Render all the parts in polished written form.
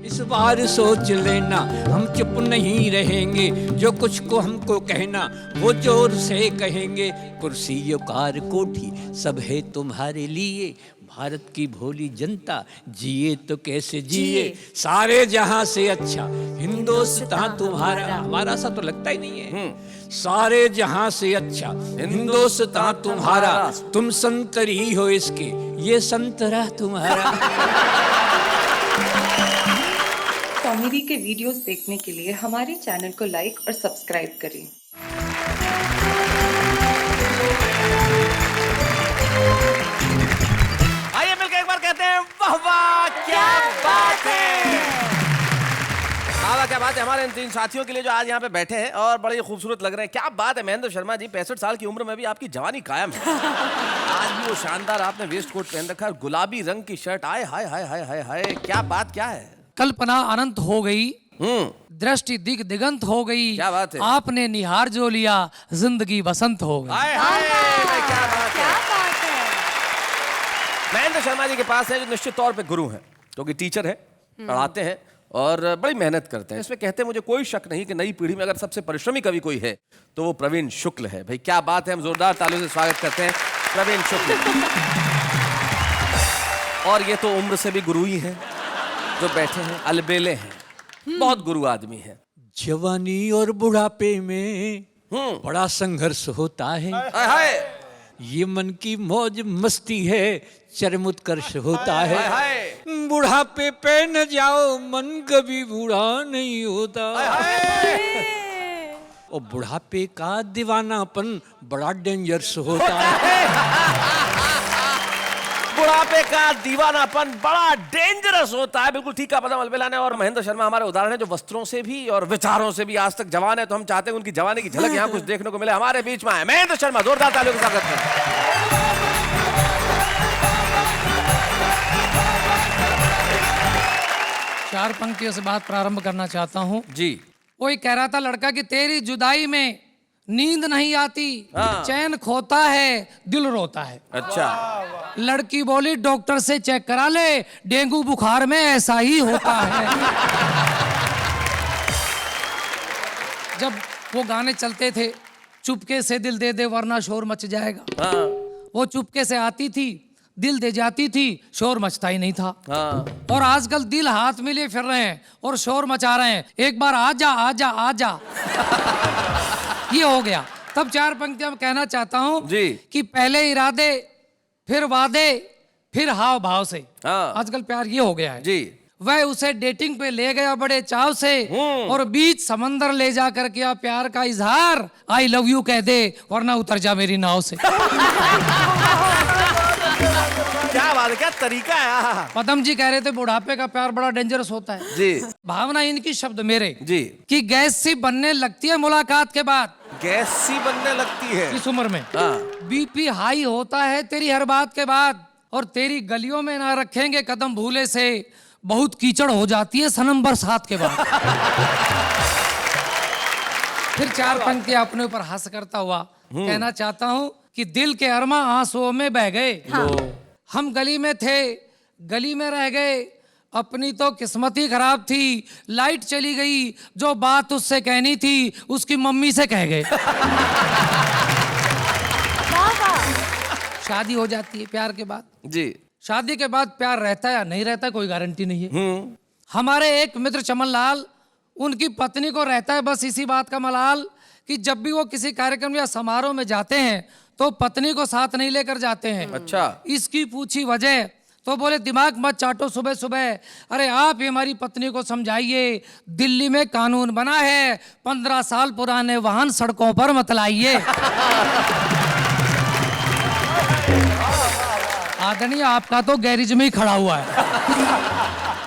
इस बार सोच लेना, हम चुप नहीं रहेंगे, जो कुछ को हमको कहना वो जोर से कहेंगे। कुर्सी कार कोठी सब है तुम्हारे लिए, भारत की भोली जनता जिए तो कैसे जिए। सारे जहां से अच्छा हिंदुस्तान तुम्हारा, हमारा सा तो लगता ही नहीं है। सारे जहां से अच्छा हिंदुस्तान तुम्हारा, तुम संतरी हो इसके, ये संतरा तुम्हारा। कॉमेडी के वीडियोस देखने के लिए हमारे चैनल को लाइक और सब्सक्राइब करें। आइए मिलकर एक बार कहते हैं वाह वाह क्या बात है। वाह वाह क्या बात है हमारे इन तीन साथियों के लिए जो आज यहाँ पे बैठे हैं और बड़े खूबसूरत लग रहे हैं। क्या बात है महेंद्र शर्मा जी, 65 साल की उम्र में भी आपकी जवानी कायम है। आज भी वो शानदार आपने वेस्ट कोट पहन रखा है, गुलाबी रंग की शर्ट, आए हाय हाय हाय हाय हाय, क्या बात क्या है। कल्पना अनंत हो गई, दृष्टि दिग दिगंत हो गई। क्या बात है। आपने निहार जो लिया, जिंदगी बसंत हो गई। हाय हाय क्या बात है। महेंद्र शर्मा जी के पास है जो निश्चित तौर पे गुरु हैं, क्योंकि टीचर है, पढ़ाते हैं और बड़ी मेहनत करते हैं। इसमें कहते हैं मुझे कोई शक नहीं कि नई पीढ़ी में अगर सबसे परिश्रमी कवि कोई है तो वो प्रवीण शुक्ल है। भाई क्या बात है, हम जोरदार तालियों से स्वागत करते हैं प्रवीण शुक्ल। और ये तो उम्र से भी गुरु ही हैं जो बैठे हैं, अलबेले हैं, बहुत गुरु आदमी है। जवानी और बुढ़ापे में बड़ा संघर्ष होता है, हाय हाय ये मन की मौज मस्ती है, चरम उत्कर्ष होता है। हाय बुढ़ापे पे न जाओ, मन कभी बूढ़ा नहीं होता। और बुढ़ापे का दीवानापन बड़ा डेंजरस होता है। बुढ़ापे का दीवानापन बड़ा डेंजरस होता है। बिल्कुल ठीक कहा पदम अलबेला ने। और महेंद्र शर्मा हमारे उदाहरण है जो वस्त्रों से भी और विचारों से भी आज तक जवान है, तो हम चाहते हैं उनकी जवानी की झलक यहाँ कुछ देखने को मिले। हमारे बीच में है महेंद्र शर्मा, जोरदार तालियों के स्वागत करें। चार पंक्तियों से बात प्रारंभ करना चाहता हूँ जी। कोई कह रहा था लड़का कि तेरी जुदाई में नींद नहीं आती, चैन खोता है, दिल रोता है। अच्छा। लड़की बोली डॉक्टर से चेक करा ले, डेंगू बुखार में ऐसा ही होता है। जब वो गाने चलते थे, चुपके से दिल दे दे वरना शोर मच जाएगा, वो चुपके से आती थी, दिल दे जाती थी, शोर मचता ही नहीं था। और आजकल दिल हाथ में लिए फिर रहे हैं और शोर मचा रहे हैं, एक बार आजा आजा आजा। ये हो गया। तब चार पंक्तियां कहना चाहता हूं कि पहले इरादे, फिर वादे, फिर हाव भाव से। आजकल प्यार ये हो गया है जी। वह उसे डेटिंग पे ले गया बड़े चाव से और बीच समंदर ले जाकर किया प्यार का इजहार, आई लव यू कह दे वरना उतर जा मेरी नाव से। क्या बात है, क्या तरीका है। पदम जी कह रहे थे बुढ़ापे का प्यार बड़ा डेंजरस होता है जी। भावना इनकी शब्द मेरे जी कि गैस सी बनने लगती है मुलाकात के बाद, गैस सी बनने लगती है इस उम्र में। हाँ। बीपी हाई होता है तेरी हर बात के बाद, और तेरी गलियों में ना रखेंगे कदम भूले से, बहुत कीचड़ हो जाती है सनम बरसात के बाद। फिर चार पंक्तियां अपने ऊपर हंस करता हुआ कहना चाहता हूँ कि दिल के अरमा आंसुओं में बह गए। हम गली में थे, गली में रह गए, अपनी तो किस्मत ही खराब थी, लाइट चली गई, जो बात उससे कहनी थी उसकी मम्मी से कह गए। शादी हो जाती है प्यार के बाद जी। शादी के बाद प्यार रहता है या नहीं रहता कोई गारंटी नहीं है। हमारे एक मित्र चमन लाल, उनकी पत्नी को रहता है बस इसी बात का मलाल कि जब भी वो किसी कार्यक्रम या समारोह में जाते हैं तो पत्नी को साथ नहीं लेकर जाते हैं। अच्छा। इसकी पूछी वजह तो बोले दिमाग मत चाटो सुबह सुबह, अरे आप ही हमारी पत्नी को समझाइए, दिल्ली में कानून बना है 15 साल पुराने वाहन सड़कों पर मत लाइए। आदरणीय आपका तो गैरेज में ही खड़ा हुआ है,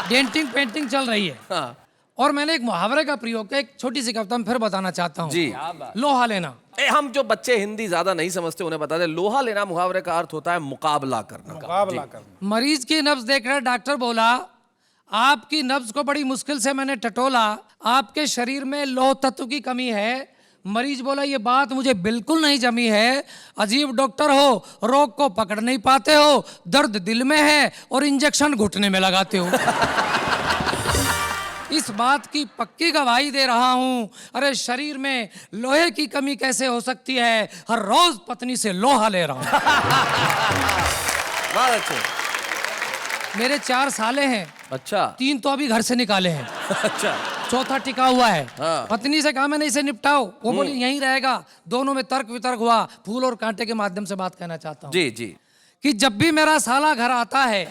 डेंटिंग पेंटिंग चल रही है। हाँ। और मैंने एक मुहावरे का प्रयोग किया, एक छोटी सी कविता में फिर बताना चाहता हूँ। जी। लोहा लेना। हम जो बच्चे हिंदी ज्यादा नहीं समझते उन्हें बता दें, लोहा लेना मुहावरे का अर्थ होता है मुकाबला करना। मुकाबला करना। मरीज की नब्ज देखकर डॉक्टर बोला, आपकी नब्ज को बड़ी मुश्किल से मैंने टटोला, आपके शरीर में लौह तत्व की कमी है। मरीज बोला ये बात मुझे बिल्कुल नहीं जमी है, अजीब डॉक्टर हो, रोग को पकड़ नहीं पाते हो, दर्द दिल में है और इंजेक्शन घुटने में लगाते हो। इस बात की पक्की गवाही दे रहा हूं। अरे शरीर में लोहे की कमी कैसे हो सकती है, हर रोज पत्नी से लोहा ले रहा हूं। बहुत अच्छे। मेरे 4 साले हैं, अच्छा 3 तो अभी घर से निकाले हैं, अच्छा चौथा टिका हुआ है। हाँ। पत्नी से कहा मैंने इसे निपटाओ, वो बोली यहीं रहेगा। दोनों में तर्क वितर्क हुआ। फूल और कांटे के माध्यम से बात कहना चाहता हूँ जी जी। कि जब भी मेरा साला घर आता है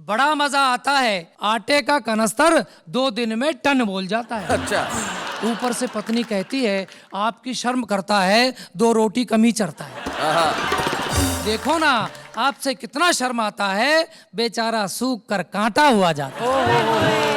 बड़ा मजा आता है। आटे का कनस्तर 2 दिन में टन बोल जाता है। अच्छा ऊपर से पत्नी कहती है आपकी शर्म करता है, 2 रोटी कम ही चढ़ता है। आहा। देखो ना आपसे कितना शर्म आता है, बेचारा सूख कर कांटा हुआ जाता है।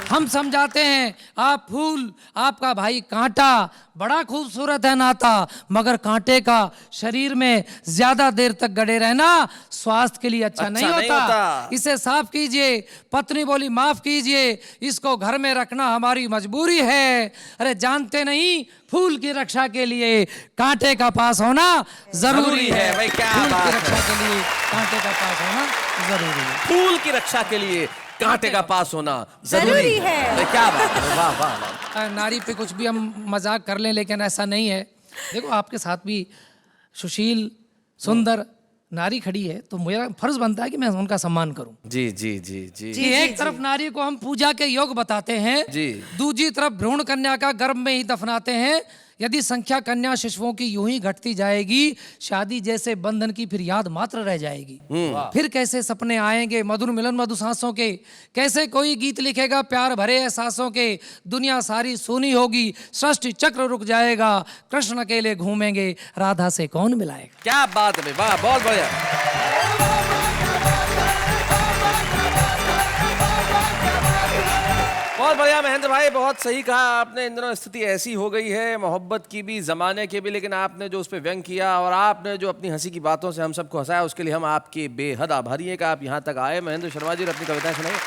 हम समझाते हैं आप फूल, आपका भाई कांटा, बड़ा खूबसूरत है नाता, मगर कांटे का शरीर में ज्यादा देर तक गड़े रहना स्वास्थ्य के लिए अच्छा नहीं होता। इसे साफ कीजिए। पत्नी बोली माफ कीजिए, इसको घर में रखना हमारी मजबूरी है। अरे जानते नहीं फूल की रक्षा के लिए कांटे का पास होना जरूरी है। भाई क्या फूल बात की है। रक्षा के लिए कांटे का पास होना जरूरी है। फूल की रक्षा के लिए कांटे का पास होना जरूरी है। भाई क्या बात है। वाह वाह वाह। नारी पे कुछ भी हम मजाक कर लें, लेकिन ऐसा नहीं है। देखो आपके साथ भी सुशील सुंदर नारी खड़ी है, तो मेरा फर्ज बनता है कि मैं उनका सम्मान करूं। जी जी जी जी कि एक तरफ नारी को हम पूजा के योग बताते हैं, जी। दूसरी तरफ भ्रूण कन्या का गर्भ में ही दफनाते हैं। यदि संख्या कन्या शिशुओं की यूं ही घटती जाएगी, शादी जैसे बंधन की फिर याद मात्र रह जाएगी। फिर कैसे सपने आएंगे मधुर मिलन मधु सांसों के, कैसे कोई गीत लिखेगा प्यार भरे एहसासों के। दुनिया सारी सूनी होगी, सृष्टि चक्र रुक जाएगा, कृष्ण अकेले घूमेंगे, राधा से कौन मिलाएगा। क्या बात है भाई, वाह बहुत बढ़िया। बहुत बढ़िया महेंद्र भाई, बहुत सही कहा आपने। इन दिनों स्थिति ऐसी हो गई है, मोहब्बत की भी जमाने की भी, लेकिन आपने जो उस पर व्यंग किया और आपने जो अपनी हंसी की बातों से हम सबको हंसाया, उसके लिए हम आपके बेहद आभारी हैं कि आप यहाँ तक आए। महेंद्र शर्मा जी, और अपनी कविताएं सुनाइए।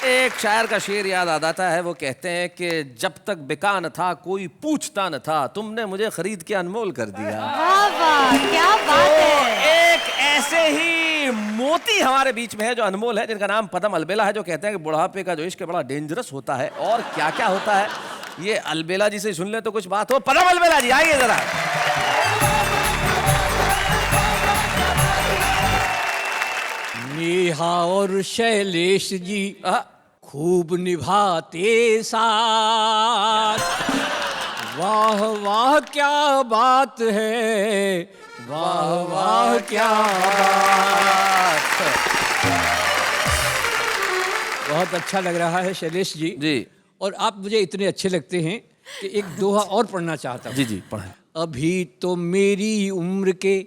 एक शायर का शेर याद आ जाता है, वो कहते हैं कि जब तक बिका न था कोई पूछता न था, तुमने मुझे खरीद के अनमोल कर दिया। वाह वाह क्या बात है। एक ऐसे ही मोती हमारे बीच में है जो अनमोल है, जिनका नाम पदम अलबेला है, जो कहते हैं कि बुढ़ापे का जो इश्क बड़ा डेंजरस होता है। और क्या क्या होता है ये अलबेला जी से सुन ले तो कुछ बात हो। पदम अलबेला जी आइए जरा। नेहा और शैलेश जी खूब निभाते साथ, वाह वाह क्या बात है, वाह वाह क्या बात। बहुत अच्छा लग रहा है शैलेश जी। जी और आप मुझे इतने अच्छे लगते हैं कि एक दोहा और पढ़ना चाहता हूँ। जी जी पढ़ें। अभी तो मेरी उम्र के,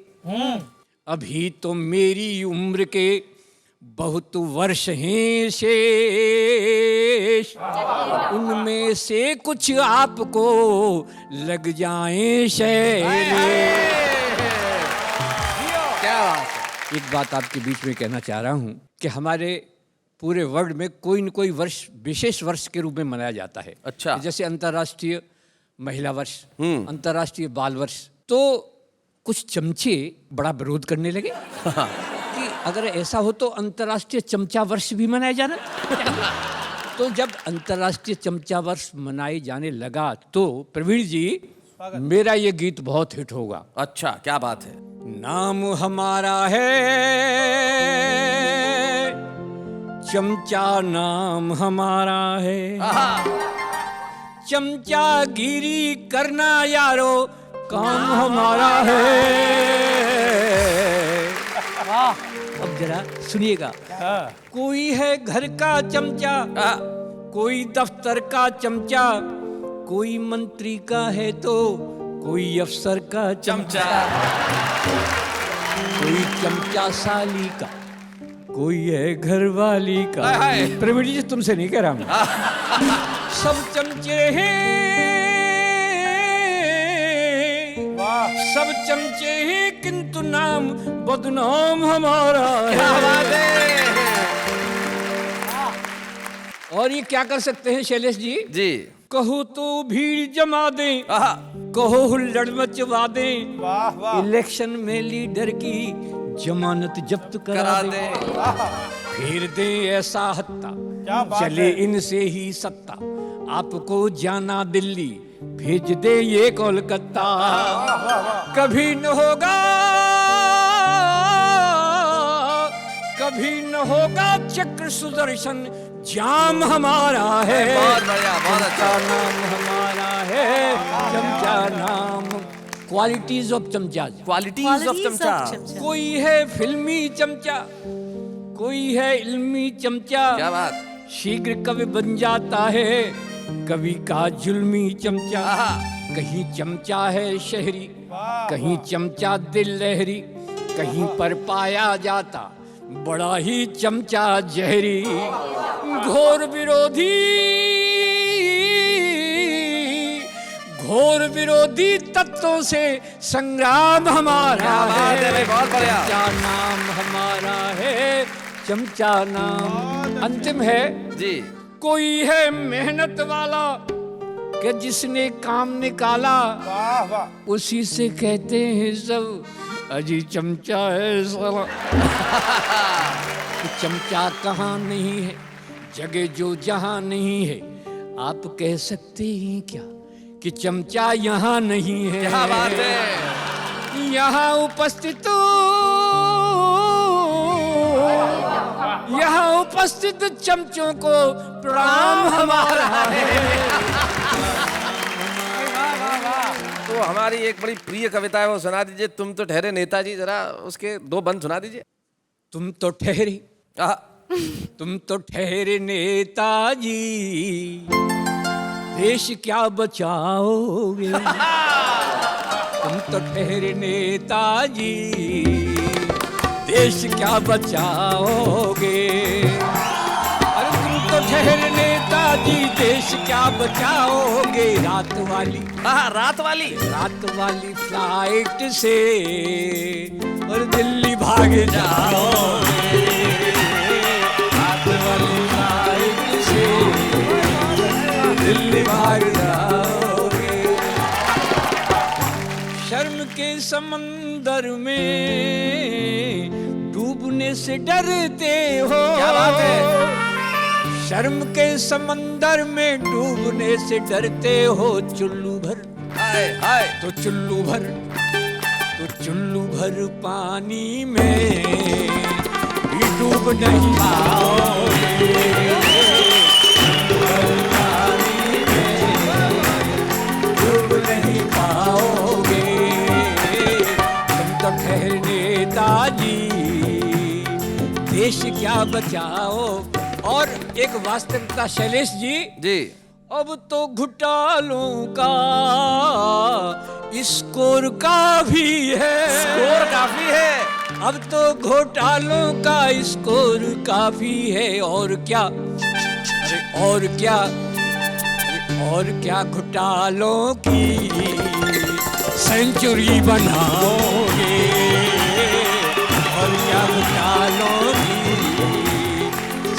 अभी तो मेरी उम्र के बहुत वर्ष हैं शेष, उनमें से कुछ आपको लग जाएं शैलेश। क्या बात है। एक बात आपके बीच में कहना चाह रहा हूँ कि हमारे पूरे वर्ल्ड में कोई न कोई वर्ष विशेष वर्ष के रूप में मनाया जाता है। अच्छा। जैसे अंतर्राष्ट्रीय महिला वर्ष, अंतर्राष्ट्रीय बाल वर्ष। तो कुछ चमचे बड़ा विरोध करने लगे कि अगर ऐसा हो तो अंतर्राष्ट्रीय चमचा वर्ष भी मनाया जाना। तो जब अंतर्राष्ट्रीय चमचा वर्ष मनाए जाने लगा तो प्रवीण जी मेरा ये गीत बहुत हिट होगा। अच्छा क्या बात है। नाम हमारा है चमचा, नाम हमारा है चमचागिरी करना यारो, काम हमारा है। अब जरा सुनिएगा। कोई है घर का चमचा, कोई दफ्तर का चमचा, कोई मंत्री का है तो कोई अफसर का चमचा, कोई चमचा साली का, कोई है घर वाली का। हाय। प्रवीण जी तुमसे नहीं कह रहा मैं। सब चमचे हैं, सब चमचे हैं, किंतु नाम बदनाम हमारा है। और ये क्या कर सकते हैं शैलेश जी? जी कहो तो भीड़ जमा दें, कहो हुल्लड़ मचवा दें, इलेक्शन में लीडर की जमानत जब्त करा दें, फेर दे ऐसा हत्ता, चले इनसे ही सत्ता, आपको जाना दिल्ली भेज दे ये कोलकाता। कभी न होगा, कभी न होगा चक्र सुदर्शन, जाम हमारा है। बहुत बढ़िया, बहुत अच्छा। चमचा नाम हमारा है, चमचा नाम। क्वालिटीज ऑफ चमचा। क्वालिटीज ऑफ चमचा। कोई है फिल्मी चमचा, कोई है इल्मी चमचा। क्या बात। शीघ्र कवि बन जाता है, कवि का जुल्मी चमचा। आहा। कहीं चमचा है शहरी, कहीं चमचा दिल लहरी, कहीं पर पाया जाता बड़ा ही चमचा जहरी। घोर विरोधी, घोर विरोधी तत्वों से संग्राम हमारा है। बहुत बढ़िया। चमचा नाम हमारा है, चमचा नाम। अंतिम है जी। कोई है मेहनत वाला कि जिसने काम निकाला, उसी से कहते हैं सब अजी चमचा है साला। चमचा कहाँ नहीं है, जगह जो जहाँ नहीं है, आप कह सकते हैं क्या कि चमचा यहाँ नहीं है। क्या बात है। यहाँ उपस्थित, यहाँ उपस्थित चमचों को प्रणाम हमारा है। तो हमारी एक बड़ी प्रिय कविता है, वो सुना दीजिए। तुम तो ठहरे नेताजी, जरा उसके 2 बंद सुना दीजिए। तुम तो ठहरे, आहा। तुम तो ठहरे नेताजी, देश क्या बचाओगे। तुम तो ठहरे नेताजी, देश क्या बचाओगे। अरे तुम तो ठहरे नेताजी, देश क्या बचाओगे। रात वाली, रात वाली, रात वाली फ्लाइट से और दिल्ली भाग जाओगे। रात वाली फ्लाइट से दिल्ली भाग जाओगे। शर्म के समंदर में डूबने से डरते हो। क्या बात है। शर्म के समंदर में डूबने से डरते हो। चुल्लू भर, हाय हाय। तो चुल्लू भर, तो चुल्लू भर पानी में भी डूब नहीं पाओगे। चुल्लू भर पानी में डूब नहीं पाओगे। तुम तो ठहरे नेताजी, देश क्या बचाओ। और एक वास्तविकता शैलेश जी, अब तो घोटालों का स्कोर काफी है। स्कोर काफी है। अब तो घोटालों का स्कोर काफी है। और क्या, अरे और क्या, अरे और क्या घोटालों की सेंचुरी बनाओगे। और क्या घोटालों की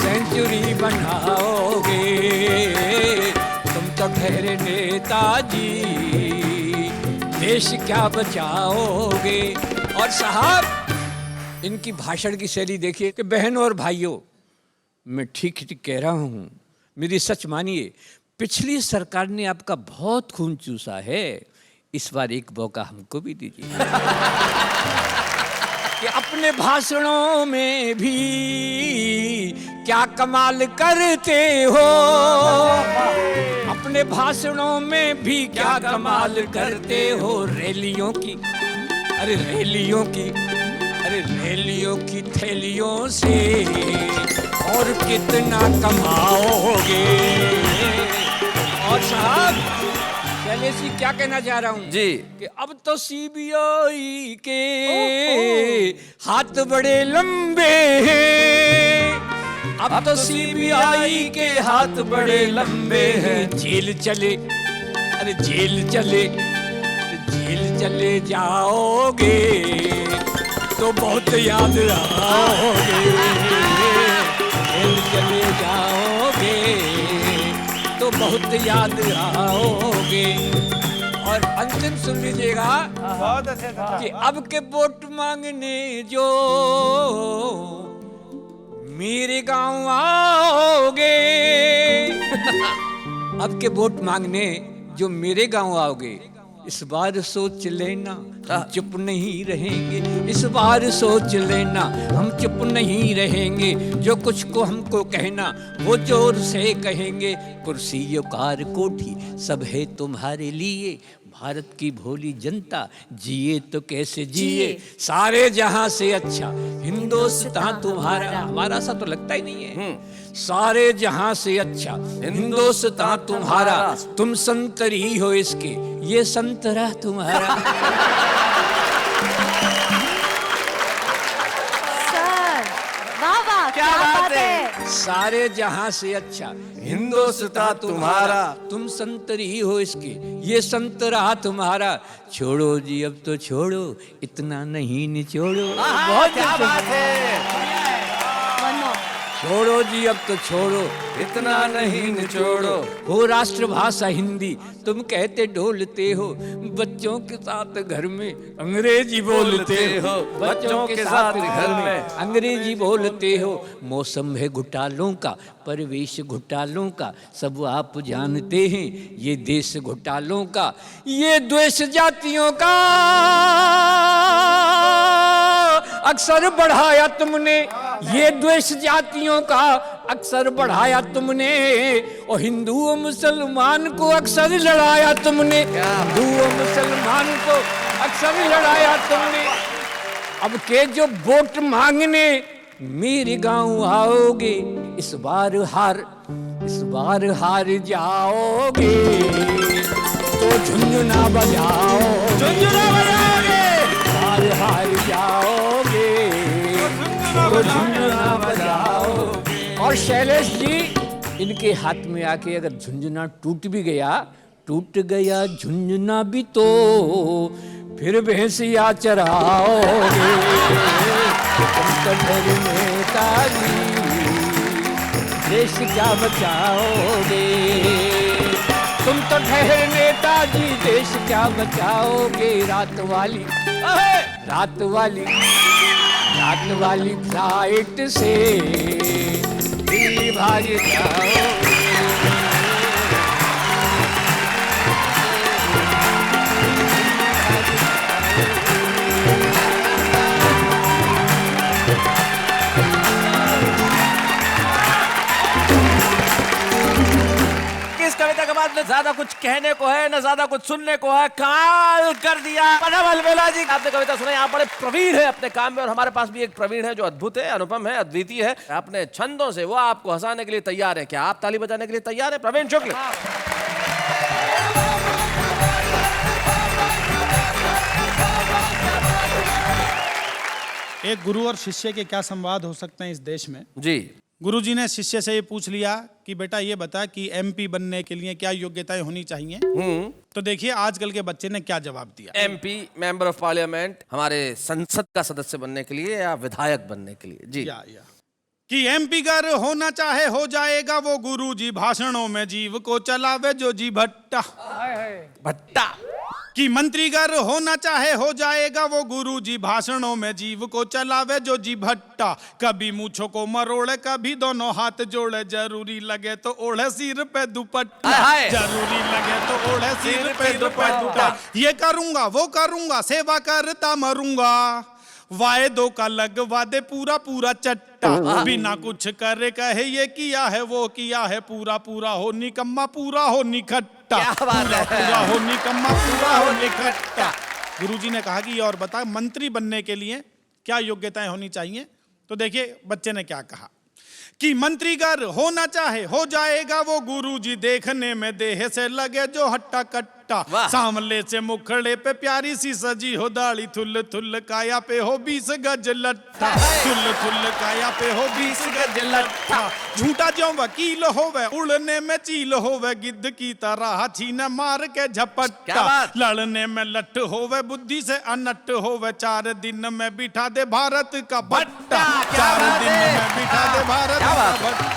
सेंचुरी बनाओगे। तुम तो ठहरे नेताजी, देश क्या बचाओगे। और साहब, इनकी भाषण की शैली देखिए कि बहनों और भाइयों, मैं ठीक ठीक कह रहा हूँ, मेरी सच मानिए। पिछली सरकार ने आपका बहुत खून चूसा है, इस बार एक मौका हमको भी दीजिए। कि अपने भाषणों में भी क्या कमाल करते हो। अपने भाषणों में भी क्या कमाल करते हो। रैलियों की, अरे रैलियों की, अरे रैलियों की थैलियों से और कितना कमाओगे। और साहब, शैलेश जी क्या कहना चाह रहा हूँ जी कि अब तो सीबीआई के हाथ बड़े लंबे हैं। अब तो सीबीआई के हाथ बड़े लंबे हैं। जेल चले, अरे जेल चले, जेल चले जाओगे तो बहुत याद आओगे। जेल चले जाओगे तो बहुत याद आओगे। और अंतिम सुन लीजिएगा कि अब के वोट मांगने जो मेरे गांव आओगे। अब के वोट मांगने जो मेरे गांव आओगे, इस बार सोच लेना हम चुप नहीं रहेंगे। इस बार सोच लेना हम चुप नहीं रहेंगे। जो कुछ को हमको कहना वो जोर से कहेंगे। कुर्सी कार कोठी सब है तुम्हारे लिए। भारत की भोली जनता जिए तो कैसे जिए। सारे जहां से अच्छा हिंदुस्तान तुम्हारा। हमारा सा तो लगता ही नहीं है। सारे जहां से अच्छा हिंदुस्तान तुम्हारा। तुम संतरी हो इसके, ये संतरा तुम्हारा। सर वाह वाह क्या बात है। सारे जहां से अच्छा हिंदुस्तान तुम्हारा। तुम संतरी हो इसके, ये संतरा तुम्हारा। छोड़ो जी अब तो छोड़ो, इतना नहीं निचोड़ो। बहुत क्या बात है। One more. छोड़ो जी अब तो छोड़ो, इतना नहीं निचोड़ो। हो राष्ट्रभाषा हिंदी तुम कहते ढोलते हो। बच्चों के साथ घर में अंग्रेजी बोलते हो। बच्चों के साथ घर में अंग्रेजी बोलते हो। मौसम है घोटालों का, परिवेश घोटालों का, सब आप जानते हैं। ये देश घोटालों का, ये द्वेष जातियों का अक्सर बढ़ाया तुमने। ये द्वेष जातियों का अक्सर बढ़ाया तुमने। और हिंदू और मुसलमान को अक्सर लड़ाया तुमने। हिंदू और मुसलमान को अक्सर लड़ाया तुमने। अब के जो वोट मांगने मेरे गांव आओगे, इस बार हार जाओगे। तो झुंझुना बजाओ, झुंझुना बजाओगे। हार जाओगे, तो झुंझुना बजाओ। और शैलेश जी, इनके हाथ में आके अगर झुंझुना टूट भी गया, टूट गया झुंझुना भी तो फिर भैंसिया चराओगे। तुम तो मेरे नेताजी देश क्या बचाओगे। तुम तो ठहर नेताजी देश क्या बचाओगे। रात वाली फ्लाइट से दिल्ली भाग जाओ। इस कविता के बाद न ज्यादा कुछ कहने को है, न ज्यादा कुछ सुनने को है। काल कर दिया। अलबेला जी, आपने कविता सुनाई, आप बड़े प्रवीण है अपने काम में। और हमारे पास भी एक प्रवीण है जो अद्भुत है, अनुपम है, अद्वितीय है अपने छंदों से। वो आपको हंसाने के लिए तैयार है। क्या आप ताली बजाने के लिए तैयार है? प्रवीण शुक्ल। एक गुरु और शिष्य के क्या संवाद हो सकते हैं इस देश में। जी। गुरुजी ने शिष्य से ये पूछ लिया कि बेटा ये बता कि एमपी बनने के लिए क्या योग्यताएं होनी चाहिए। तो देखिए आजकल के बच्चे ने क्या जवाब दिया। एमपी, मेंबर ऑफ पार्लियामेंट, हमारे संसद का सदस्य बनने के लिए या विधायक बनने के लिए। जी। या। कि एमपी गर होना चाहे हो जाएगा वो गुरुजी भाषणों में जीव को चलावे जो जी भट्टा। कि मंत्रीगर होना चाहे हो जाएगा वो गुरुजी भाषणों में जीव को चलावे जो जी भट्टा। कभी मूछों को मरोड़े, कभी दोनों हाथ जोड़े। जरूरी लगे तो ओढ़े सिर पे दुपट्टा। जरूरी लगे तो ओढ़े सिर पे दुपट्टा। ये करूंगा वो करूंगा, सेवा करता मरूंगा। वायदों का लगवा दे पूरा पूरा चट्टा। बिना कुछ करे कहे ये किया है वो किया है। पूरा पूरा हो निकम्मा, पूरा हो निखट्टा। पूरा हो निकम्मा, पूरा हो निखट्टा। गुरुजी ने कहा कि और बता मंत्री बनने के लिए क्या योग्यताएं होनी चाहिए। तो देखिए बच्चे ने क्या कहा कि मंत्रीगर होना चाहे हो जाएगा वो गुरुजी। देखने में देह से लगे जो हट्टा कट्टा। सामले से मुखड़े पे प्यारी सी सजी हो दाढ़ी। थुल थुल काया पे हो 20 गज लट्ठा। थुल थुल काया पे हो 20 गज लट्ठा। झूठा जो वकील होवे, उड़ने में चील होवे। गिद्ध की तरह छीने मार के झपट्टा। लड़ने में लट होवे, बुद्धि से अनट होवे। 4 दिन में बिठा दे भारत का भट्टा। 4 दिन में बिठा दे भारत का भट्टा।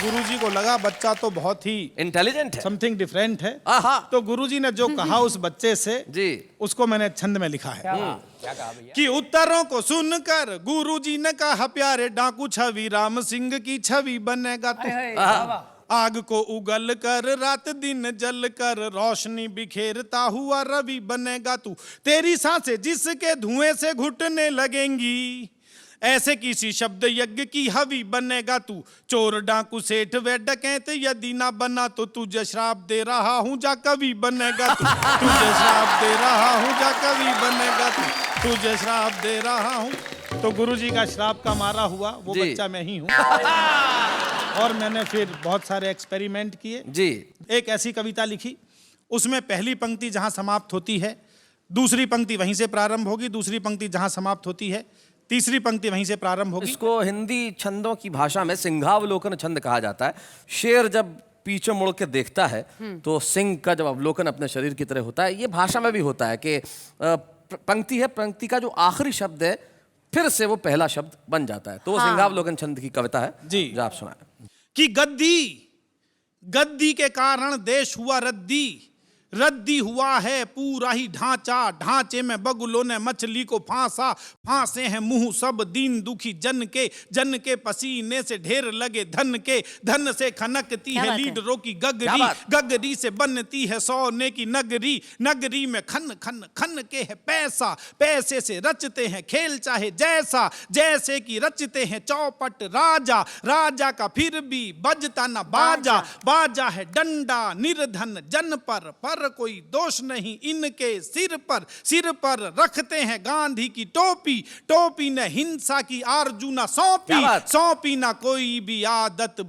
गुरुजी को लगा बच्चा तो बहुत ही इंटेलिजेंट है। समथिंग डिफरेंट है। आहा। तो गुरुजी ने जो कहा उस बच्चे से जी। उसको मैंने छंद में लिखा है कि उत्तरों को सुनकर गुरुजी ने कहा प्यारे डाकू छवि राम सिंह की छवि बनेगा तू। आग को उगल कर रात दिन जल कर रोशनी बिखेरता हुआ रवि बनेगा तू। तेरी सांसें जिसके धुएं से घुटने लगेंगी ऐसे किसी शब्द यज्ञ की हवि बनेगा तू। चोर डाकू सेठ व डकैत यदि ना बना तो तुझे श्राप दे रहा हूँ जा कवि बनेगा तू। तुझे श्राप दे रहा हूँ जा कवि बनेगा तू। तुझे श्राप दे रहा हूँ। तो गुरुजी का श्राप का मारा हुआ वो जी। बच्चा मैं ही हूँ। और मैंने फिर बहुत सारे एक्सपेरिमेंट किए जी। एक ऐसी कविता लिखी उसमें पहली पंक्ति जहां समाप्त होती है दूसरी पंक्ति वहीं से प्रारंभ होगी, दूसरी पंक्ति जहां समाप्त होती है तीसरी पंक्ति वहीं से प्रारंभ होगी। इसको हिंदी छंदों की भाषा में सिंहावलोकन छंद कहा जाता है। शेर जब पीछे मुड़ के देखता है तो सिंह का जब अवलोकन अपने शरीर की तरह होता है। ये भाषा में भी होता है कि पंक्ति है, पंक्ति का जो आखिरी शब्द है फिर से वो पहला शब्द बन जाता है। तो वो सिंहावलोकन छंद की कविता है जी। जो आप सुनाए। कि गद्दी के कारण देश हुआ रद्दी हुआ है पूरा ही ढांचा। ढांचे में बगुलों ने मछली को फांसे हैं मुंह सब दीन दुखी जन के पसीने से ढेर लगे धन से खनकती है लीडरों की गगरी से बनती है सोने की नगरी में खन के है पैसे से रचते हैं खेल चाहे जैसे कि रचते हैं चौपट राजा का फिर भी बजता न बाजा है डंडा निर्धन जन पर कोई दोष नहीं इनके सिर पर रखते हैं गांधी की टोपी ने हिंसा की आरजू न सौंपी ना कोई भी आदत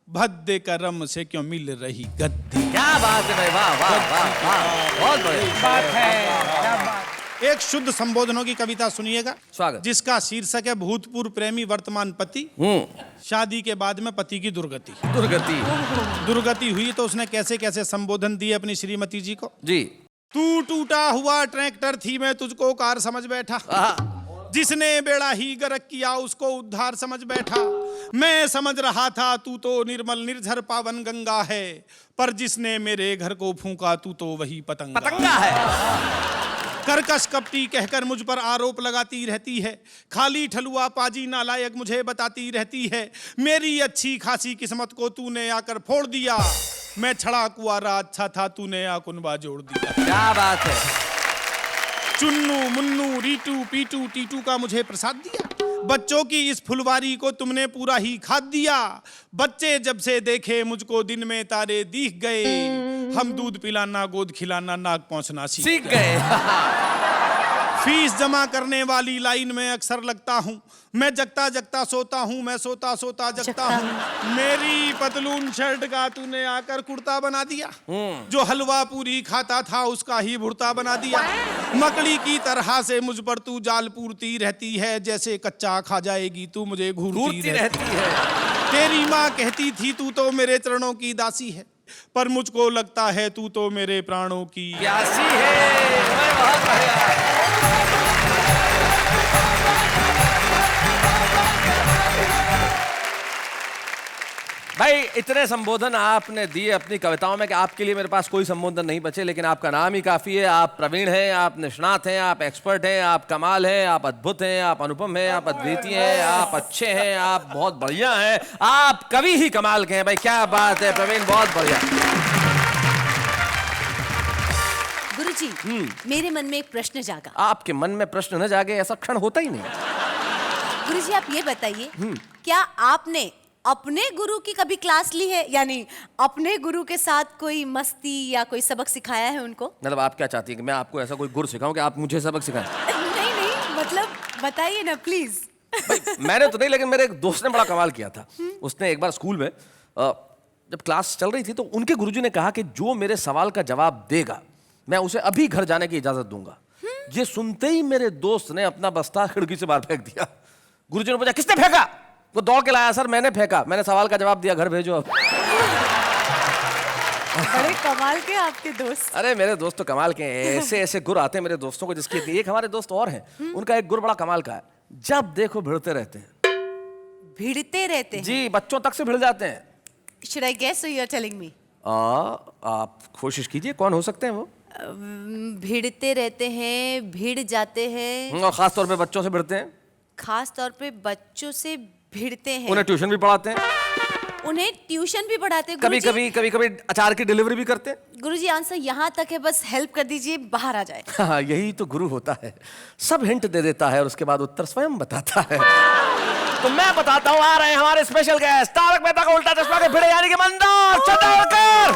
भद्दे करम से क्यों मिल रही गद्दी। क्या बात है भाई, वाह वाह वाह वाह, बहुत बढ़िया। एक शुद्ध संबोधनों की कविता सुनिएगा स्वागत। जिसका शीर्षक है भूतपूर्व प्रेमी वर्तमान पति शादी के बाद में पति की दुर्गति हुई तो उसने कैसे कैसे संबोधन दिए अपनी श्रीमती जी को। जी। तू टूटा हुआ ट्रैक्टर थी मैं तुझको कार समझ बैठा। जिसने बेड़ा ही गर्क किया उसको उद्धार समझ बैठा। मैं समझ रहा था तू तो निर्मल निर्झर पावन गंगा है पर जिसने मेरे घर को फूंका तू तो वही पतंगा है। कर्कश कपटी कहकर मुझ पर आरोप लगाती रहती है। खाली ठलुआ पाजी नालायक मुझे बताती रहती है। मेरी अच्छी खासी किस्मत को तूने आकर फोड़ दिया। मैं छड़ा कुआरा अच्छा था तूने आकुनबा जोड़ दिया। क्या बात है। चुन्नू मुन्नू रीटू पीटू टीटू का मुझे प्रसाद दिया। बच्चों की इस फुलवारी को तुमने पूरा ही खाद दिया। बच्चे जब से देखे मुझको दिन में तारे दिख गए। हम दूध पिलाना गोद खिलाना नाक पहुंचना सीख गए। फीस जमा करने वाली लाइन में अक्सर लगता हूँ। मैं जगता जगता सोता हूँ मैं सोता सोता जगता हूँ। मेरी पतलून शर्ट का तूने आकर कुर्ता बना दिया। जो हलवा पूरी खाता था उसका ही भुर्ता बना दिया। मकड़ी की तरह से मुझ पर तू जाल पूरती रहती है। जैसे कच्चा खा जाएगी तू मुझे घूरती रहती है। तेरी माँ कहती थी तू तो मेरे चरणों की दासी है पर मुझको लगता है तू तो मेरे प्राणों की प्यासी है। बहुत बढ़िया। भाई इतने संबोधन आपने दिए अपनी कविताओं में कि आपके लिए मेरे पास कोई संबोधन नहीं बचे। लेकिन आपका नाम ही काफ़ी है। आप प्रवीण हैं, आप निष्णात हैं, आप एक्सपर्ट हैं, आप कमाल हैं, आप अद्भुत हैं, आप अनुपम हैं, आप अद्वितीय हैं, आप अच्छे हैं, आप बहुत बढ़िया हैं, आप कवि ही कमाल के हैं। भाई क्या बात है प्रवीण, बहुत बढ़िया। गुरुजी, मेरे मन में एक प्रश्न जागा। आपके मन में प्रश्न न जागे ऐसा क्षण होता ही नहीं। गुरुजी आप ये बताइए क्या आपने अपने गुरु की कभी क्लास ली है, यानी अपने गुरु के साथ कोई मस्ती या कोई सबक सिखाया है उनको? मतलब आप क्या चाहती हैं कि मैं आपको ऐसा कोई गुर सिखाऊं कि आप मुझे सबक सिखाएं? नहीं मतलब बताइए ना प्लीज। मैंने तो नहीं, लेकिन मेरे एक दोस्त ने बड़ा कमाल किया था। उसने एक बार स्कूल में जब क्लास चल रही थी तो उनके गुरुजी ने कहा कि जो मेरे सवाल का जवाब देगा मैं उसे अभी घर जाने की इजाजत दूंगा। ये सुनते ही मेरे दोस्त ने अपना बस्ता खिड़की से बाहर फेंक दिया। गुरुजी ने पूछा किसने फेंका? वो दौड़ के लाया, सर मैंने फेंका, मैंने सवाल का जवाब दिया, घर भेजो। बड़े कमाल के आपके दोस्त। अरे मेरे दोस्त तो कमाल के हैं। ऐसे ऐसे गुर आते हैं मेरे दोस्तों को जिसके एक हमारे दोस्त और हैं, उनका एक गुर बड़ा कमाल का है। जब देखो भिड़ते रहते हैं। भिड़ते रहते हैं। जी, बच्चों तक से भिड़ जाते हैं। Should I guess or you're telling me? आप कोशिश कीजिए, कौन हो सकते हैं वो? भिड़ते रहते हैं, भिड़ जाते हैं, और खास तौर पे बच्चों से भिड़ते हैं, खास तौर पे बच्चों से भिड़ते हैं, उन्हें ट्यूशन भी पढ़ाते हैं, उन्हें ट्यूशन भी पढ़ाते हैं। कभी कभी अचार की डिलीवरी भी करते हैं। गुरुजी आंसर यहाँ तक है, बस हेल्प कर दीजिए, बाहर आ जाए। हाँ, यही तो गुरु होता है, सब हिंट दे देता है और उसके बाद उत्तर स्वयं बताता है। तो मैं बताता हूँ, आ रहे हैं हमारे स्पेशल गेस्ट, तारक मेहता का उल्टा चश्मा के भिड़े यानी कि मंदार चंद्रावकर।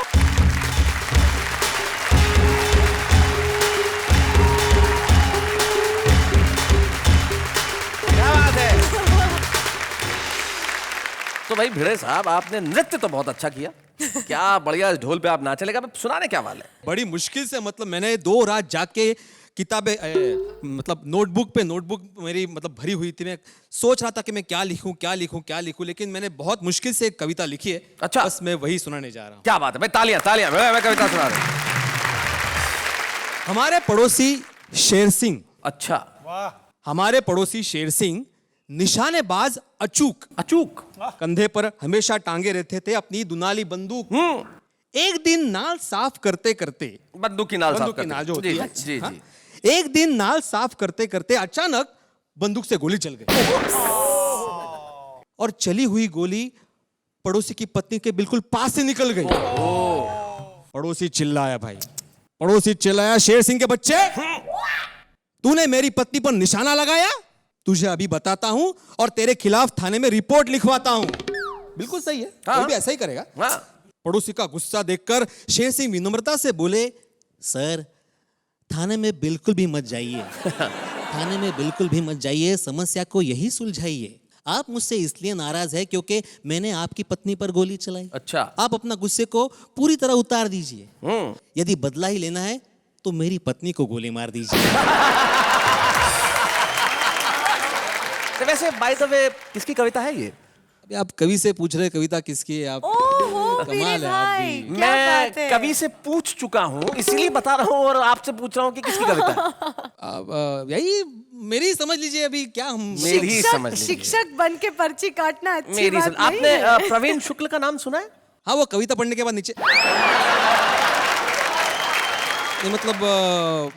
क्या बात है। तो भाई भिड़े साहब, आपने नृत्य तो बहुत अच्छा किया, क्या बढ़िया ढोल पे आप नाचे, लेकिन सुनाने क्या वाले? बड़ी मुश्किल से, मतलब मैंने 2 रात जाके किताबें मतलब नोटबुक मेरी मतलब भरी हुई थी। मैं सोच रहा था कि मैं क्या लिखूं, लेकिन मैंने बहुत मुश्किल से एक कविता लिखी है। अच्छा। बस मैं वही सुनाने जा रहा हूँ। क्या बात है भाई, तालियां, मैं कविता सुना रहा हूं। हमारे पड़ोसी शेर सिंह, अच्छा, हमारे पड़ोसी शेर सिंह निशानेबाज अचूक कंधे पर हमेशा टांगे रहते थे अपनी दुनाली बंदूक। एक दिन नाल साफ करते करते, बंदूक की नाल जो होती है, जी हाँ? जी। एक दिन नाल साफ करते करते अचानक बंदूक से गोली चल गई और चली हुई गोली पड़ोसी की पत्नी के बिल्कुल पास से निकल गई। पड़ोसी चिल्लाया, भाई पड़ोसी चिल्लाया, शेर सिंह के बच्चे, तूने मेरी पत्नी पर निशाना लगाया, तुझे अभी बताता हूं और तेरे खिलाफ थाने में रिपोर्ट लिखवाता हूं। बिल्कुल सही है, कोई भी ऐसा ही करेगा। हाँ। पड़ोसी का गुस्सा देखकर शेर सिंह विनम्रता से बोले, सर थाने में बिल्कुल भी मत जाइए, थाने में बिल्कुल भी मत जाइए, समस्या को यही सुलझाइए। आप मुझसे इसलिए नाराज है क्योंकि मैंने आपकी पत्नी पर गोली चलाई। अच्छा। आप अपना गुस्से को पूरी तरह उतार दीजिए। यदि बदला ही लेना है तो मेरी पत्नी को गोली मार दीजिए। तो वैसे बाय द वे किसकी कविता है ये? अभी आप कवि से पूछ रहे कविता किसकी है? आप ओहो, कमाल है आप भी। मैं कवि से पूछ चुका हूँ, इसलिए बता रहा हूँ और आपसे पूछ रहा हूँ कि किसकी कविता है। यही मेरी समझ लीजिए, अभी क्या हम मेरी समझ लीजिए। शिक्षक बन के पर्ची काटना अच्छी मेरी बात नहीं आपने है। प्रवीण शुक्ल का नाम सुना है? हाँ, वो कविता पढ़ने के बाद नीचे नहीं, मतलब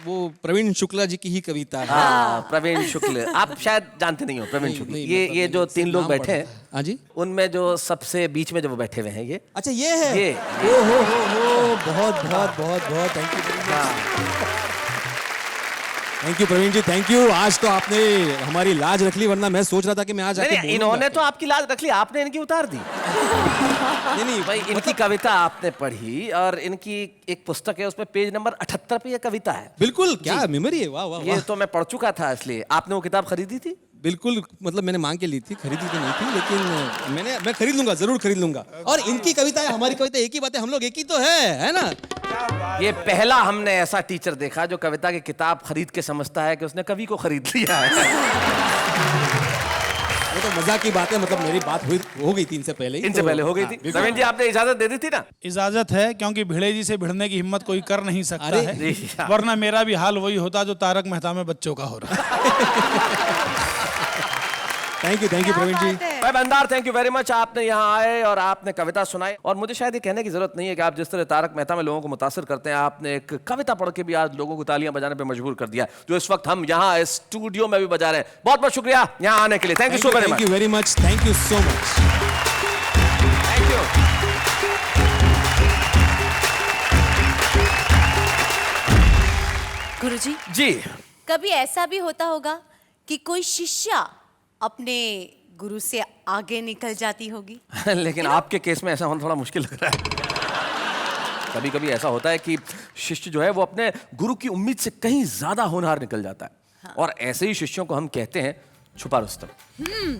वो प्रवीण शुक्ला जी की ही कविता है। हाँ, प्रवीण शुक्ल, आप शायद जानते नहीं हो प्रवीण शुक्ल। ये जो 3 लोग बैठे हैं, हाँ जी, उनमें जो सबसे बीच में जो वो बैठे हुए हैं, ये अच्छा ये है। ये हो बहुत thank you Praveen ji, thank you. आज तो आपने हमारी लाज रख ली, वरना मैं सोच रहा था कि मैं आज आके नहीं, इन्होंने तो आपकी लाज रख ली, आपने इनकी उतार दी। नहीं भाई, इनकी कविता आपने पढ़ी और इनकी एक पुस्तक है, उसमें पेज नंबर 78 पे ये कविता है। बिल्कुल, क्या मेमोरी है, वाह वाह। ये तो मैं पढ़ चुका था, इसलिए। आपने वो किताब खरीदी थी? बिल्कुल, मतलब मैंने मांग के ली थी, खरीदी तो नहीं थी, लेकिन मैं खरीद लूंगा, जरूर खरीद लूंगा। और इनकी कविता है, हमारी कविता एक ही बात है, हम लोग एक ही तो है ना? ये पहला हमने ऐसा टीचर देखा जो कविता की किताब खरीद के समझता है कि उसने कवि को खरीद लिया है। वो तो मजाक की बात है, मतलब मेरी बात हो गई थी इनसे पहले ही। इनसे पहले हो गई थी। रवीन जी, आपने इजाजत दे दी थी ना? इजाजत है, क्योंकि भिड़े जी से भिड़ने की हिम्मत कोई कर नहीं सकता अरे, है, वरना मेरा भी हाल वही होता जो तारक मेहता में बच्चों का हो रहा है। थैंक यू प्रवीण जी। भाई बंदार, थैंक यू वेरी मच। आपने यहाँ आए और आपने कविता सुनाई, और मुझे शायद ये कहने की जरूरत नहीं है कि आप जिस तरह तारक मेहता में लोगों को मुतासिर करते हैं, आपने एक कविता पढ़ के भी आज लोगों को तालियां बजाने पे मजबूर कर दिया, जो इस वक्त हम यहाँ इस स्टूडियो में भी बजा रहे हैं। बहुत बहुत शुक्रिया यहाँ आने के लिए। Thank you so very much. Thank you so much. Thank you. Guruji ji, कभी ऐसा भी होता होगा कि कोई शिष्या अपने गुरु से आगे निकल जाती होगी? लेकिन आपके केस में ऐसा होना थोड़ा मुश्किल लग रहा है। कभी कभी ऐसा होता है कि शिष्य जो है वो अपने गुरु की उम्मीद से कहीं ज्यादा होनहार निकल जाता है। हाँ। और ऐसे ही शिष्यों को हम कहते हैं छुपा रुस्तम।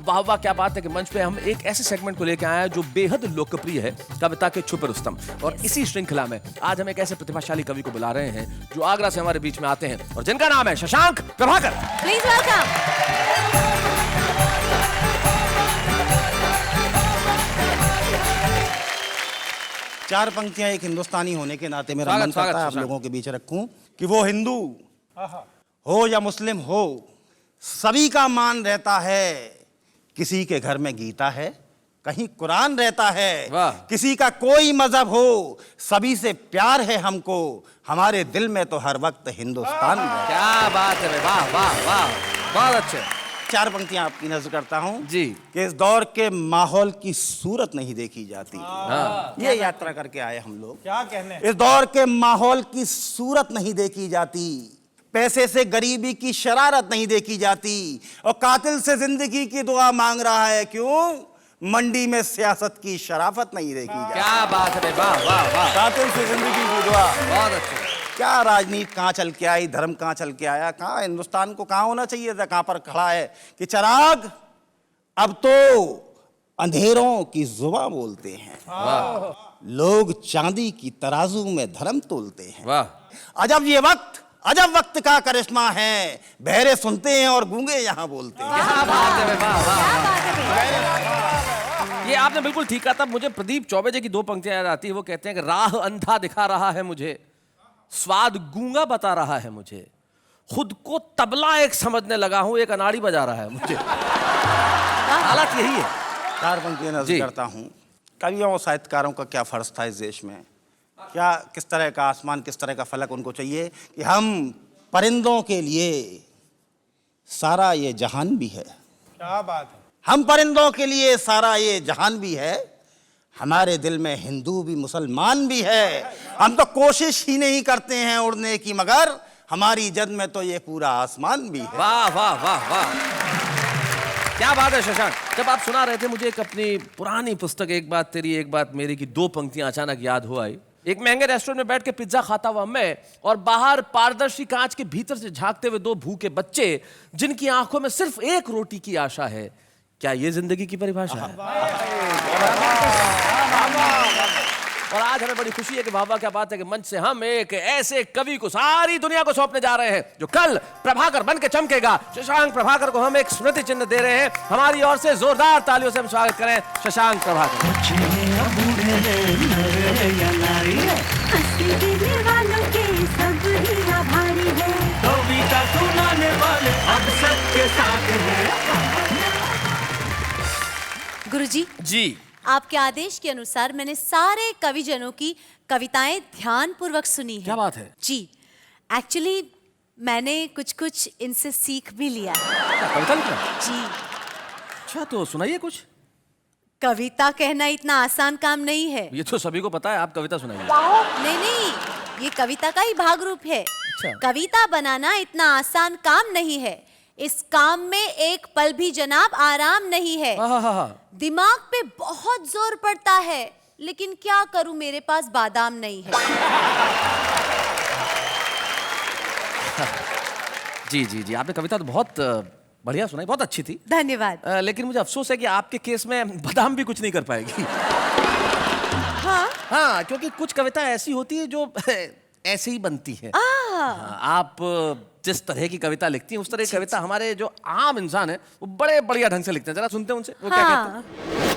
वाह वाह, क्या बात है कि मंच पे हम एक ऐसे सेगमेंट को लेकर आए हैं जो बेहद लोकप्रिय है, कविता के छुपे रुस्तम। और इसी श्रृंखला में आज हम एक ऐसे प्रतिभाशाली कवि को बुला रहे हैं जो आगरा से हमारे बीच में आते हैं और जिनका नाम है शशांक प्रभाकर। Please welcome. 4 पंक्तियां एक हिंदुस्तानी होने के नाते मेरा मन करता है आप लोगों के बीच रखूं कि वो हिंदू हो या मुस्लिम हो, सभी का मान रहता है किसी के घर में गीता है, कहीं कुरान रहता है, वाह। किसी का कोई मजहब हो, सभी से प्यार है हमको, हमारे दिल में तो हर वक्त हिंदुस्तान है। क्या बात है, वाह वाह वाह, बहुत अच्छे। 4 पंक्तियां आपकी नजर करता हूं जी। कि इस दौर के माहौल की सूरत नहीं देखी जाती। हाँ। ये यात्रा करके आए हम लोग। क्या कहने। इस दौर के माहौल की सूरत नहीं देखी जाती, पैसे से गरीबी की शरारत नहीं देखी जाती, और कातिल से जिंदगी की दुआ मांग रहा है, क्यों? मंडी में सियासत की शराफत नहीं देखी जाती। क्या बात है, वाह वाह वाह, कातिल से जिंदगी की दुआ। बहुत अच्छे। क्या राजनीति कहाँ चल के आई, धर्म कहाँ चल के आया, कहाँ हिंदुस्तान को कहाँ होना चाहिए था, कहाँ पर खड़ा है कि चिराग अब तो अंधेरों की जुबां बोलते हैं, लोग चांदी की तराजू में धर्म तोलते हैं। वाह, अजब वक्त का करिश्मा है, बहरे सुनते हैं और गूंगे यहाँ बोलते हैं। क्या बात है, वाह वाह। ये आपने बिल्कुल ठीक कहा था। मुझे प्रदीप चौबे जी की 2 पंक्तियां याद आती है। वो कहते हैं कि राह अंधा दिखा रहा है मुझे, स्वाद गूंगा बता रहा है मुझे, खुद को तबला एक समझने लगा हूं, एक अनाड़ी बजा रहा है मुझे। हालत यही है। 4 पंक्तियां नजर करता हूँ। कवियों और साहित्यकारों का क्या फर्ज था इस देश में, क्या किस तरह का आसमान, किस तरह का फलक उनको चाहिए कि हम परिंदों के लिए सारा ये जहान भी है। क्या बात है। हम परिंदों के लिए सारा ये जहान भी है, हमारे दिल में हिंदू भी मुसलमान भी है, हम तो कोशिश ही नहीं करते हैं उड़ने की, मगर हमारी जद में तो ये पूरा आसमान भी है। वाह वाह वाह वाह, क्या बात है शशांक। जब आप सुना रहे थे मुझे एक अपनी पुरानी पुस्तक एक बात तेरी एक बात मेरी की 2 पंक्तियां अचानक याद हो आई। एक महंगे रेस्टोरेंट में बैठ के पिज्जा खाता हुआ मैं, और बाहर पारदर्शी कांच के भीतर से झांकते हुए 2 भूखे बच्चे जिनकी आंखों में सिर्फ एक रोटी की आशा है। क्या ये जिंदगी की परिभाषा है? और आज हमें बड़ी खुशी है कि बाबा क्या बात है कि मंच से हम एक ऐसे कवि को सारी दुनिया को सौंपने जा रहे हैं जो कल प्रभाकर बन के चमकेगा। शशांक प्रभाकर को हम एक स्मृति चिन्ह दे रहे हैं। हमारी ओर से जोरदार तालियों से हम स्वागत करें शशांक प्रभाकर। गुरुजी जी, आपके आदेश के अनुसार मैंने सारे कविजनों की कविताएं ध्यान पूर्वक सुनी है। क्या बात है? जी, एक्चुअली मैंने कुछ इनसे सीख भी लिया है। क्या कविता लिख रहे हैं? जी, अच्छा, तो सुनाइए कुछ। कविता कहना इतना आसान काम नहीं है। ये तो सभी को पता है, आप कविता सुनाइए। नहीं, ये कविता का ही भाग रूप है। कविता बनाना इतना आसान काम नहीं है, इस काम में एक पल भी जनाब आराम नहीं है। दिमाग पे बहुत जोर पड़ता है, लेकिन क्या करूं, मेरे पास बादाम नहीं है। जी जी जी, आपने कविता तो बहुत बढ़िया सुनाई, बहुत अच्छी थी। धन्यवाद। लेकिन मुझे अफसोस है कि आपके केस में बादाम भी कुछ नहीं कर पाएगी। हाँ, क्योंकि कुछ कविता ऐसी होती है जो ऐसे ही बनती है। हाँ, आप जिस तरह की कविता लिखती हैं उस तरह की कविता हमारे जो आम इंसान है वो बड़े बढ़िया ढंग से लिखते हैं। जरा सुनते हैं उनसे, वो क्या कहते हैं।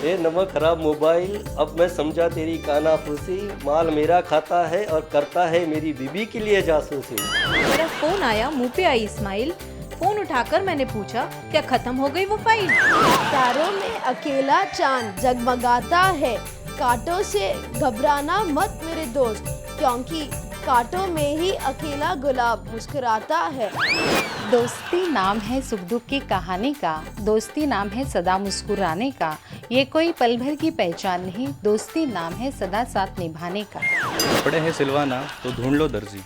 ए नमक खराब मोबाइल, अब मैं समझा तेरी कानाफूसी, माल मेरा खाता है और करता है मेरी बीबी के लिए जासूसी। मेरा फोन आया, मुंह पे आई स्माइल, फोन उठाकर मैंने पूछा क्या खत्म हो गई वो फाइल। तारों में अकेला चांद जगमगाता है, कांटों से घबराना मत मेरे दोस्त, क्योंकि कांटों में ही अकेला गुलाब मुस्कुराता है। दोस्ती नाम है सुख दुख की कहानी का, दोस्ती नाम है सदा मुस्कुराने का, ये कोई पल भर की पहचान नहीं, दोस्ती नाम है सदा साथ निभाने का। कपड़े हैं सिलवाना तो ढूंढ लो दर्जी,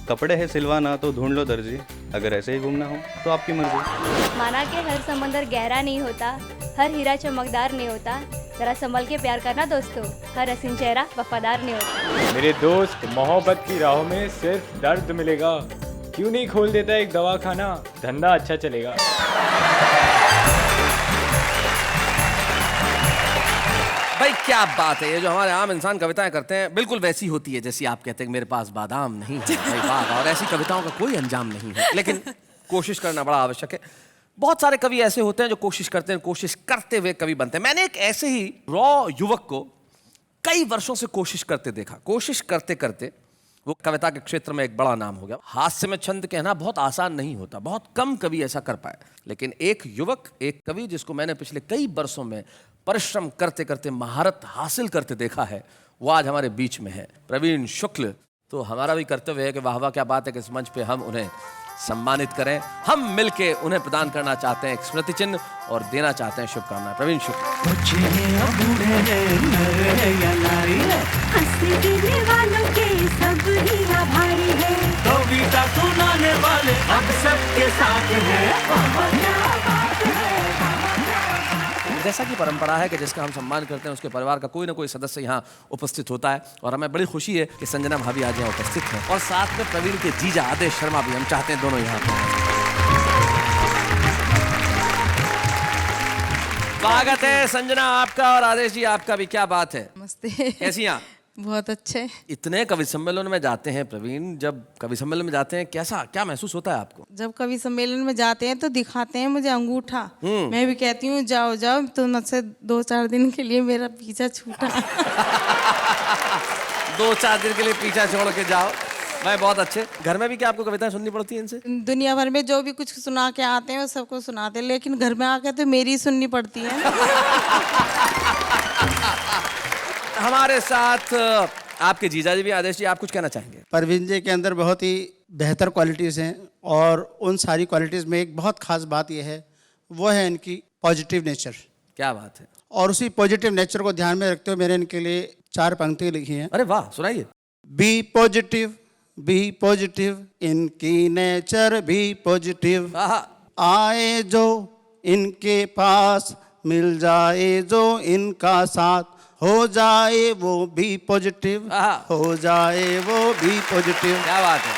कपड़े हैं सिलवाना तो ढूंढ लो दर्जी, अगर ऐसे ही घूमना हो तो आपकी मर्जी। माना कि हर समंदर गहरा नहीं होता, हर हीरा चमकदार नहीं होता, जरा संभल के प्यार करना दोस्तों, हर हसीन चेहरा वफादार नहीं होता। मेरे दोस्त, मोहब्बत की राहों में सिर्फ दर्द मिलेगा, क्यों नहीं खोल देता एक दवाखाना, धंधा अच्छा चलेगा। भाई क्या बात है, ये जो हमारे आम इंसान कविताएं करते हैं बिल्कुल वैसी होती है जैसी आप कहते हैं कि मेरे पास बादाम नहीं है। भाई वाह, और ऐसी कविताओं का कोई अंजाम नहीं है, लेकिन कोशिश करना बड़ा आवश्यक है। बहुत सारे कवि ऐसे होते हैं जो कोशिश करते हैं, कोशिश करते हुए कवि बनते हैं। मैंने एक ऐसे ही रॉ युवक को कई वर्षों से कोशिश करते देखा। कोशिश करते करते वो कविता के क्षेत्र में एक बड़ा नाम हो गया। हास्य में छंद कहना बहुत आसान नहीं होता, बहुत कम कवि ऐसा कर पाए, लेकिन एक युवक, एक कवि जिसको मैंने पिछले कई बरसों में परिश्रम करते करते महारत हासिल करते देखा है, वो आज हमारे बीच में है, प्रवीण शुक्ल। तो हमारा भी कर्तव्य है कि वाह वाह क्या बात है कि इस मंच पे हम उन्हें सम्मानित करें। हम मिलके उन्हें प्रदान करना चाहते हैं एक स्मृति चिन्ह और देना चाहते हैं शुभकामनाएं। प्रवीण शुक्ल। कविता सुनाने वाले अब सबके साथ हैं। जैसा कि परंपरा है कि जिसका हम सम्मान करते हैं उसके परिवार का कोई ना कोई सदस्य यहाँ उपस्थित होता है, और हमें बड़ी खुशी है कि संजना भाभी आज यहाँ उपस्थित हैं, और साथ में प्रवीण के जीजा आदेश शर्मा भी, हम चाहते हैं दोनों यहाँ पर। स्वागत है संजना आपका और आदेश जी आपका भी। क्या बात है, नमस्ते। कैसी हैं? बहुत अच्छे। इतने कवि सम्मेलन में जाते हैं प्रवीण, जब कवि सम्मेलन में जाते हैं कैसा क्या महसूस होता है आपको? जब कवि सम्मेलन में जाते हैं तो दिखाते हैं मुझे अंगूठा, मैं भी कहती हूँ जाओ जाओ, तो मुझसे 2-4 दिन के लिए मेरा पीछा छूटा। 2-4 दिन के लिए पीछा छोड़ के जाओ। मैं बहुत अच्छे। घर में भी क्या आपको कविताएं सुननी पड़ती हैं इनसे? दुनिया भर में जो भी कुछ सुना के आते हैं वो सबको सुनाते हैं, लेकिन घर में आके तो मेरी सुननी पड़ती है। हमारे साथ आपके जीजा जी भी, आदेश जी, आप कुछ कहना चाहेंगे? प्रवीण जी के अंदर बहुत ही बेहतर क्वालिटीज़ हैं, और उन सारी क्वालिटीज़ में एक बहुत खास बात यह है, वो है इनकी पॉजिटिव नेचर। क्या बात है। और उसी पॉजिटिव नेचर को ध्यान में रखते हुए मैंने इनके लिए 4 पंक्ति लिखी हैं। अरे वाह, सुनाइए। बी पॉजिटिव, इनकी नेचर भी पॉजिटिव, आए जो इनके पास, मिल जाए जो इनका साथ, हो जाए वो भी पॉजिटिव, हो जाए वो भी पॉजिटिव। क्या बात है।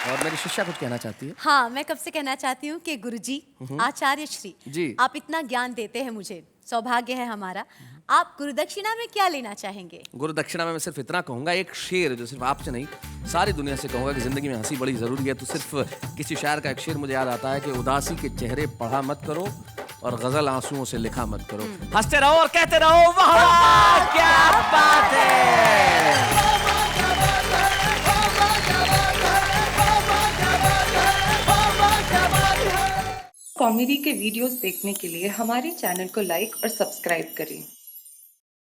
और मेरी शिष्या कुछ कहना चाहती है? हाँ, मैं कब से कहना चाहती हूँ कि गुरुजी, आचार्य श्री जी, आप इतना ज्ञान देते हैं मुझे, सौभाग्य है हमारा। आप गुरुदक्षिणा में क्या लेना चाहेंगे? गुरुदक्षिणा में मैं सिर्फ इतना कहूंगा, एक शेर जो सिर्फ आपसे नहीं सारी दुनिया से कहूंगा कि जिंदगी में हंसी बड़ी जरूरी है, तो सिर्फ किसी शायर का एक शेर मुझे याद आता है कि उदासी के चेहरे पढ़ा मत करो और गजल आंसुओं से लिखा मत करो। हंसते रहो और कहते रहो वाह क्या बात है। कॉमेडी के वीडियोस देखने के लिए हमारे चैनल को लाइक और सब्सक्राइब करें।